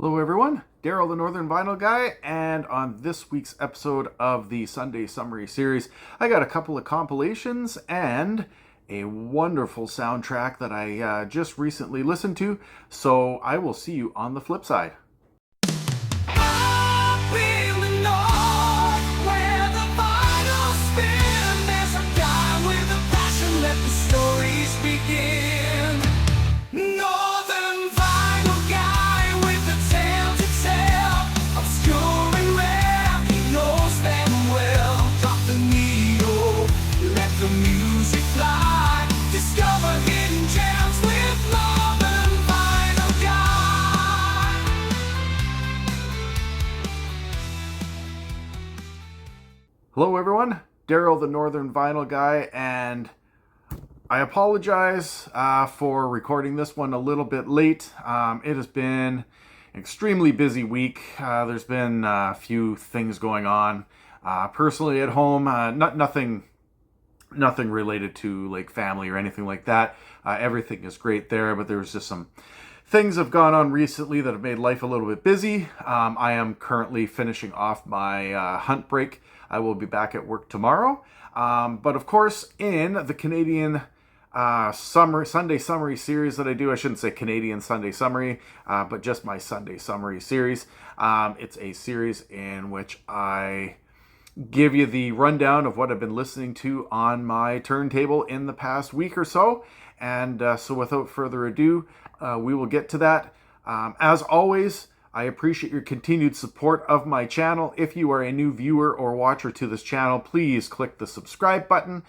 Hello everyone, Daryl the Northern Vinyl Guy, and on this week's episode of the Sunday Summary series, I got a couple of compilations and a wonderful soundtrack that I just recently listened to, so I will see you on the flip side. Hello everyone, Daryl the Northern Vinyl Guy, and I apologize for recording this one a little bit late. It has been an extremely busy week. There's been a few things going on personally at home, nothing related to like family or anything like that. Everything is great there, but there's just some things have gone on recently that have made life a little bit busy. I am currently finishing off my hunt break. I will be back at work tomorrow. But of course, in the Canadian Sunday Summary series that I do, I shouldn't say Canadian Sunday Summary, but just my Sunday Summary series. It's a series in which I give you the rundown of what I've been listening to on my turntable in the past week or so. And so without further ado, we will get to that. As always, I appreciate your continued support of my channel. If you are a new viewer or watcher to this channel, please click the subscribe button.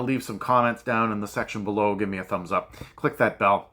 Leave some comments down in the section below. Give me a thumbs up. Click that bell.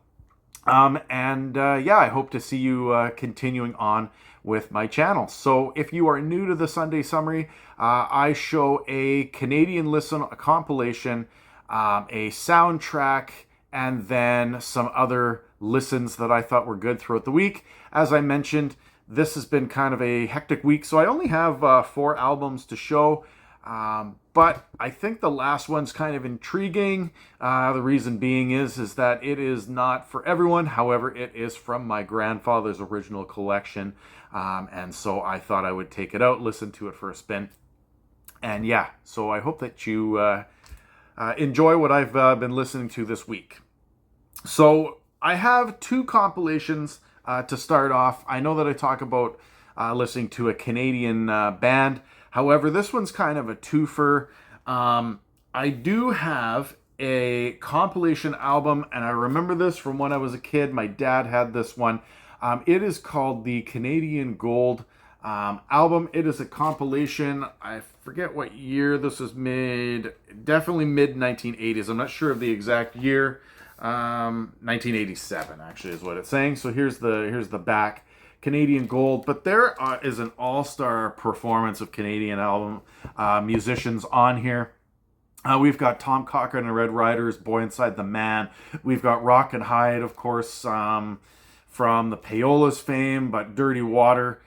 I hope to see you continuing on with my channel. So if you are new to the Sunday Summary, I show a Canadian listen, a compilation, a soundtrack, and then some other listens that I thought were good throughout the week. As I mentioned, this has been kind of a hectic week, so I only have 4 albums to show, but I think the last one's kind of intriguing. The reason being is that it is not for everyone. However, it is from my grandfather's original collection, and so I thought I would take it out, listen to it for a spin, and yeah, so I hope that you enjoy what I've been listening to this week. So I have 2 compilations to start off. I know that I talk about listening to a Canadian band. However, this one's kind of a twofer. I do have a compilation album, and I remember this from when I was a kid. My dad had this one. It is called the Canadian Gold album. It is a compilation. I forget what year this was made. Definitely mid 1980s. I'm not sure of the exact year. 1987 actually is what it's saying. So here's the back, Canadian Gold. But there is an all-star performance of Canadian album musicians on here. We've got Tom Cochrane and Red Riders, Boy Inside the Man. We've got Rock and Hide, of course, from the Payolas fame, but Dirty Water.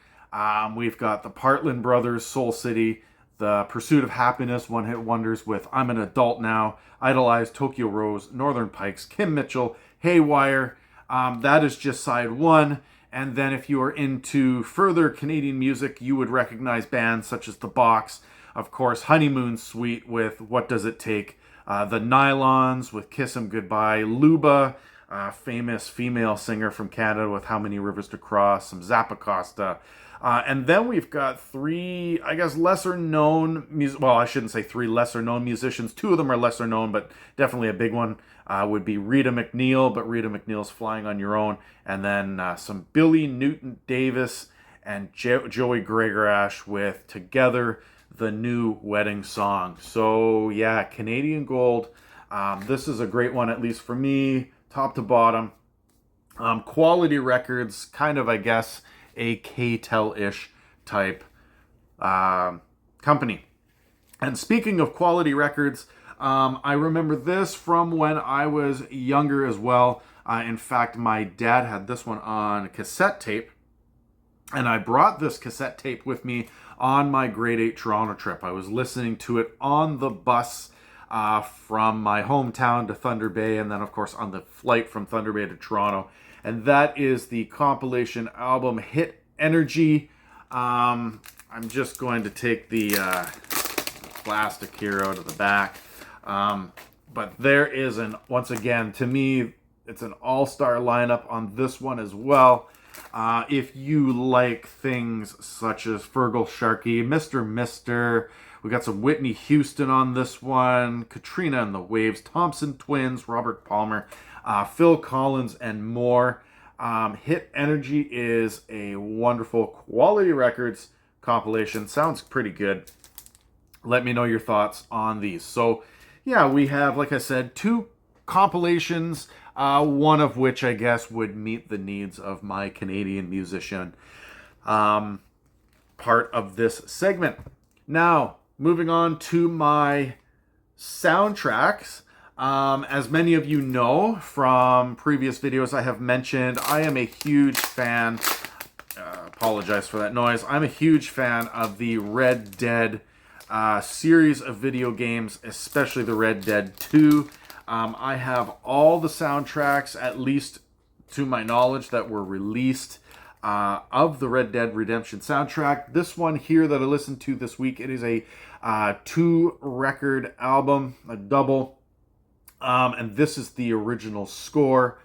We've got the Partland Brothers, Soul City, The Pursuit of Happiness, One Hit Wonders with I'm an Adult Now, Idolize, Tokyo Rose, Northern Pikes, Kim Mitchell, Haywire. That is just side 1. And then if you are into further Canadian music, you would recognize bands such as The Box, of course, Honeymoon Suite with What Does It Take, The Nylons with Kiss 'Em Goodbye, Luba, famous female singer from Canada with How Many Rivers to Cross, some Zappa Costa. And then we've got 3, I guess, lesser-known well, I shouldn't say 3 lesser-known musicians. 2 of them are lesser-known, but definitely a big one would be Rita McNeil, but Rita McNeil's Flying on Your Own. And then some Billy Newton Davis and Joey Gregorash with Together, the New Wedding Song. So, yeah, Canadian Gold. This is a great one, at least for me, top to bottom. Quality Records, kind of, I guess, a K-Tel-ish type company. And speaking of quality records, I remember this from when I was younger as well. In fact, my dad had this one on cassette tape, and I brought this cassette tape with me on my grade 8 Toronto trip. I was listening to it on the bus from my hometown to Thunder Bay, and then of course on the flight from Thunder Bay to Toronto. and that is the compilation album Hit Energy. I'm just going to take the plastic here out of the back. But there is once again, to me, it's an all-star lineup on this one as well. If you like things such as Fergal Sharkey, Mr. Mister, we got some Whitney Houston on this one, Katrina and the Waves, Thompson Twins, Robert Palmer, Phil Collins, and more. Hit Energy is a wonderful Quality Records compilation. Sounds pretty good. Let me know your thoughts on these. So, yeah, we have, like I said, 2 compilations, one of which I guess would meet the needs of my Canadian musician part of this segment. Now, moving on to my soundtracks. As many of you know from previous videos I have mentioned, I am a huge fan, apologize for that noise, I'm a huge fan of the Red Dead series of video games, especially the Red Dead 2. I have all the soundtracks, at least to my knowledge, that were released of the Red Dead Redemption soundtrack. This one here that I listened to this week, it is a 2-record album, a double, and this is the original score.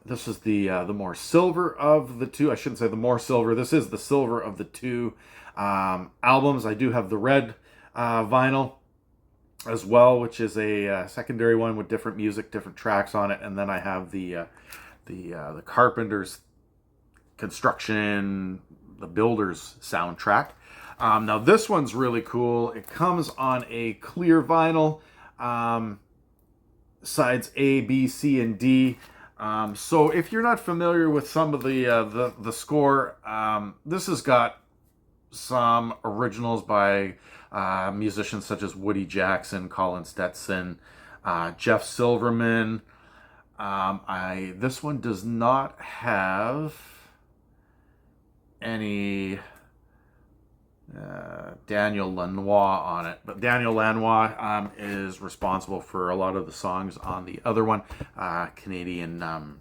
This is the more silver of the 2. I shouldn't say the more silver. This is the silver of the 2 albums. I do have the red vinyl as well, which is a secondary one with different music, different tracks on it, and then I have the Carpenter's Construction, the Builders soundtrack. Now this one's really cool. It comes on a clear vinyl, sides A, B, C, and D. So if you're not familiar with some of the score, this has got some originals by musicians such as Woody Jackson, Colin Stetson, Jeff Silverman. This one does not have any Daniel Lanois on it, but Daniel Lanois is responsible for a lot of the songs on the other one. Canadian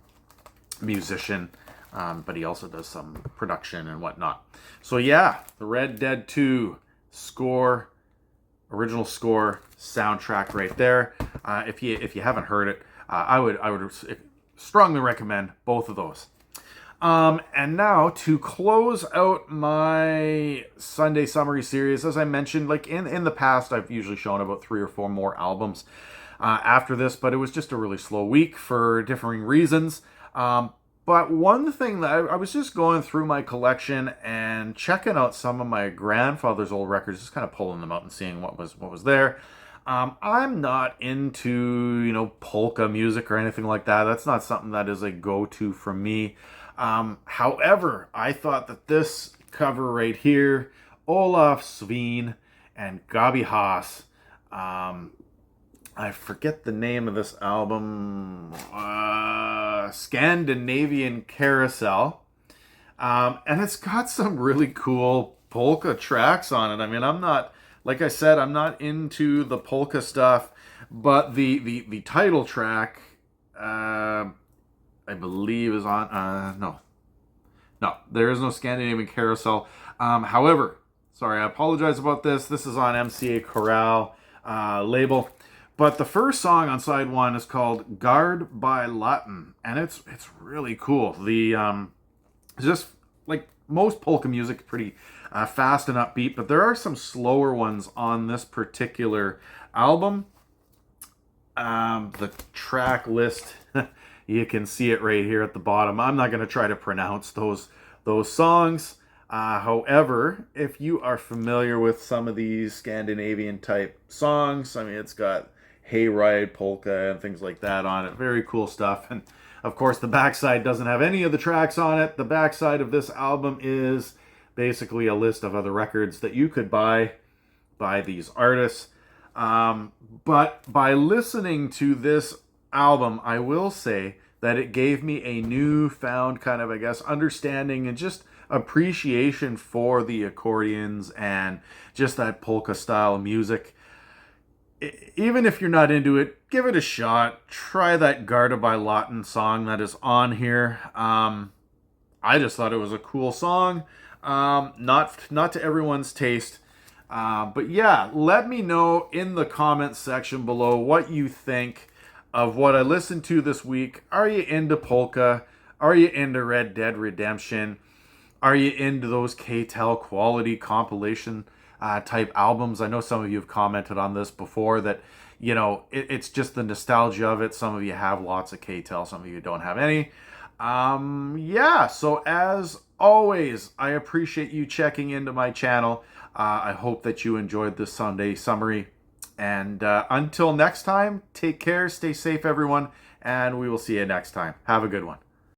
musician, but he also does some production and whatnot. So yeah, the Red Dead 2 score, original score, soundtrack right there. If you haven't heard it, I would strongly recommend both of those. And now to close out my Sunday Summary series, as I mentioned, like in the past, I've usually shown about 3 or 4 more albums after this, but it was just a really slow week for differing reasons. But one thing that I was just going through my collection and checking out some of my grandfather's old records, just kind of pulling them out and seeing what was there. I'm not into, polka music or anything like that. That's not something that is a go-to for me. However, I thought that this cover right here, Olaf Sveen and Gabi Haas, I forget the name of this album, Scandinavian Carousel, and it's got some really cool polka tracks on it. I mean, like I said, I'm not into the polka stuff, but the title track, I believe is on, no, there is no Scandinavian Carousel. However, sorry, I apologize about this. This is on MCA Chorale label. But the first song on side 1 is called Guard by Latin, and it's really cool. Just like most polka music, pretty fast and upbeat, but there are some slower ones on this particular album. The track list, you can see it right here at the bottom. I'm not going to try to pronounce those songs. However, if you are familiar with some of these Scandinavian type songs, I mean, it's got Hayride, polka, and things like that on it. Very cool stuff. And of course, the backside doesn't have any of the tracks on it. The backside of this album is basically a list of other records that you could buy by these artists. But by listening to this album, I will say that it gave me a newfound kind of, I guess, understanding and just appreciation for the accordions and just that polka style of music. even if you're not into it, give it a shot. Try that Garda by Lawton song that is on here. I just thought it was a cool song. Not to everyone's taste. But yeah, let me know in the comments section below what you think of what I listened to this week. Are you into Polka? Are you into Red Dead Redemption? Are you into those K-Tel quality compilation type albums? I know some of you have commented on this before that, it's just the nostalgia of it. Some of you have lots of K-Tel, some of you don't have any. Yeah, so as always, I appreciate you checking into my channel. I hope that you enjoyed this Sunday summary. And until next time, take care, stay safe, everyone, and we will see you next time. Have a good one.